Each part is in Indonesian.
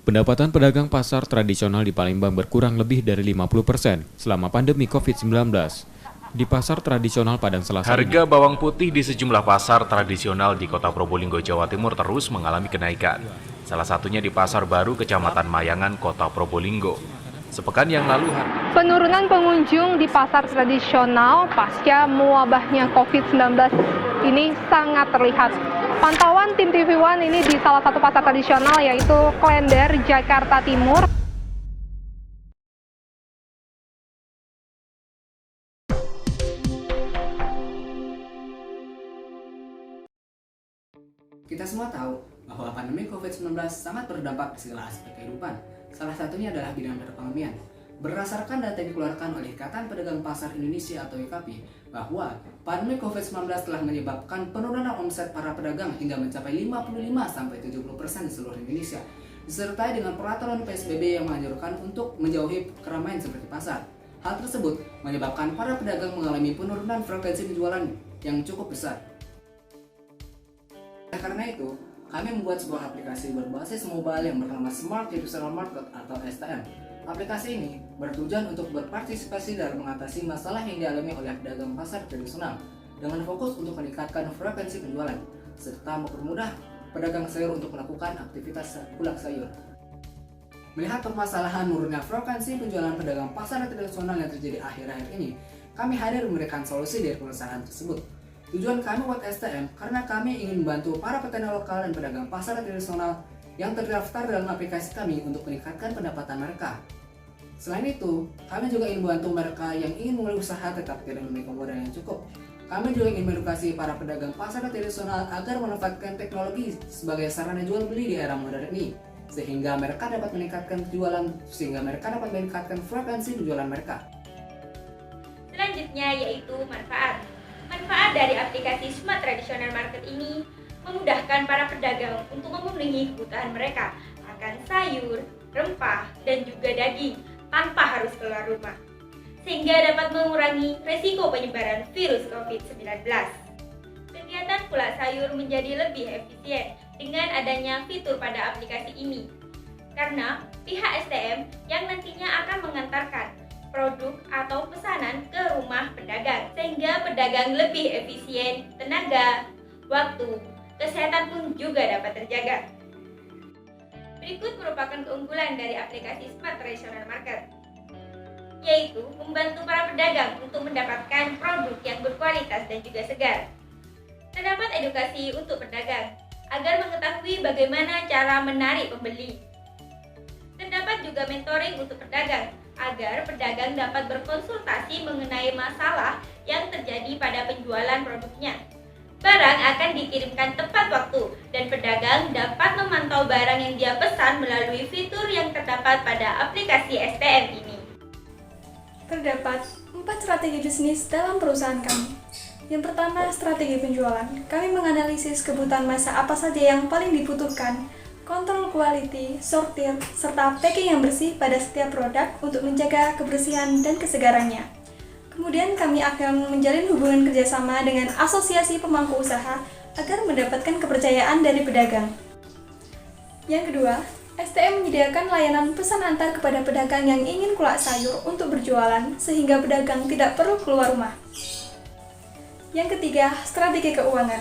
Pendapatan pedagang pasar tradisional di Palembang berkurang lebih dari 50% selama pandemi COVID-19. Di pasar tradisional Padang Selasa Harga bawang putih di sejumlah pasar tradisional di Kota Probolinggo, Jawa Timur terus mengalami kenaikan. Salah satunya di Pasar Baru, Kecamatan Mayangan, Kota Probolinggo. Sepekan yang lalu, penurunan pengunjung di pasar tradisional pasca mewabahnya COVID-19 ini sangat terlihat. Pantauan tim TV One ini di salah satu pasar tradisional yaitu Klender, Jakarta Timur. Kita semua tahu bahwa pandemi COVID-19 sangat berdampak di segala aspek kehidupan. Salah satunya adalah bidang perekonomian. Berdasarkan data yang dikeluarkan oleh Ikatan Pedagang Pasar Indonesia atau IKP, bahwa pandemi COVID-19 telah menyebabkan penurunan omset para pedagang hingga mencapai 55-70% di seluruh Indonesia, disertai dengan peraturan PSBB yang menganjurkan untuk menjauhi keramaian seperti pasar. Hal tersebut menyebabkan para pedagang mengalami penurunan frekuensi penjualan yang cukup besar. Karena itu, kami membuat sebuah aplikasi berbasis mobile yang bernama Smart Traditional Market atau STM. Aplikasi ini bertujuan untuk berpartisipasi dalam mengatasi masalah yang dialami oleh pedagang pasar tradisional dengan fokus untuk meningkatkan frekuensi penjualan serta mempermudah pedagang sayur untuk melakukan aktivitas kulak sayur. Melihat permasalahan menurunnya frekuensi penjualan pedagang pasar tradisional yang terjadi akhir-akhir ini, kami hadir memberikan solusi dari perusahaan tersebut. Tujuan kami buat STM karena kami ingin membantu para petani lokal dan pedagang pasar tradisional yang terdaftar dalam aplikasi kami untuk meningkatkan pendapatan mereka. Selain itu, kami juga ingin membantu mereka yang ingin memulai usaha tetap tidak memiliki modal yang cukup. Kami juga ingin mengedukasi para pedagang pasar tradisional agar memanfaatkan teknologi sebagai sarana jual beli di era modern ini, sehingga mereka dapat meningkatkan frekuensi penjualan mereka. Selanjutnya yaitu manfaat. Manfaat dari aplikasi Smart Traditional Market ini memudahkan para pedagang untuk memenuhi kebutuhan mereka akan sayur, rempah, dan juga daging tanpa harus keluar rumah, sehingga dapat mengurangi resiko penyebaran virus COVID-19. Kegiatan kulak sayur menjadi lebih efisien dengan adanya fitur pada aplikasi ini, karena pihak STM yang nantinya akan mengantarkan produk atau pesanan ke rumah pedagang, sehingga pedagang lebih efisien, tenaga, waktu, kesehatan pun juga dapat terjaga. Berikut merupakan keunggulan dari aplikasi Smart Traditional Market, yaitu membantu para pedagang untuk mendapatkan produk yang berkualitas dan juga segar. Terdapat edukasi untuk pedagang agar mengetahui bagaimana cara menarik pembeli. Terdapat juga mentoring untuk pedagang agar pedagang dapat berkonsultasi mengenai masalah yang terjadi pada penjualan produknya. Barang akan dikirimkan tepat waktu dan pedagang dapat memantau barang yang dia pesan melalui fitur yang terdapat pada aplikasi STM ini. Terdapat 4 strategi bisnis dalam perusahaan kami. Yang pertama, strategi penjualan. Kami menganalisis kebutuhan masa apa saja yang paling dibutuhkan, kontrol quality, sortir, serta packing yang bersih pada setiap produk untuk menjaga kebersihan dan kesegarannya. Kemudian kami akan menjalin hubungan kerjasama dengan asosiasi pemangku usaha agar mendapatkan kepercayaan dari pedagang. Yang kedua, STM menyediakan layanan pesan antar kepada pedagang yang ingin kulak sayur untuk berjualan sehingga pedagang tidak perlu keluar rumah. Yang ketiga, strategi keuangan.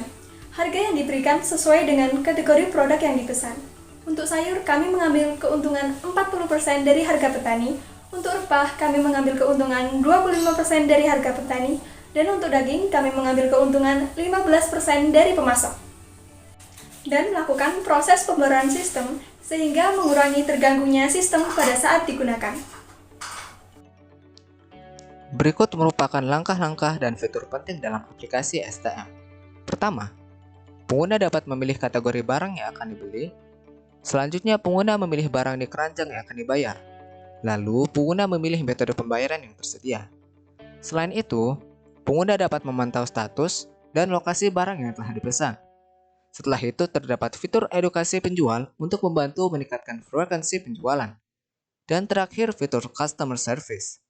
Harga yang diberikan sesuai dengan kategori produk yang dipesan. Untuk sayur, kami mengambil keuntungan 40% dari harga petani. Untuk rempah, kami mengambil keuntungan 25% dari harga petani, dan untuk daging, kami mengambil keuntungan 15% dari pemasok. Dan melakukan proses pembaruan sistem, sehingga mengurangi terganggunya sistem pada saat digunakan. Berikut merupakan langkah-langkah dan fitur penting dalam aplikasi STM. Pertama, pengguna dapat memilih kategori barang yang akan dibeli. Selanjutnya, pengguna memilih barang di keranjang yang akan dibayar. Lalu, pengguna memilih metode pembayaran yang tersedia. Selain itu, pengguna dapat memantau status dan lokasi barang yang telah dipesan. Setelah itu, terdapat fitur edukasi penjual untuk membantu meningkatkan frekuensi penjualan. Dan terakhir, fitur customer service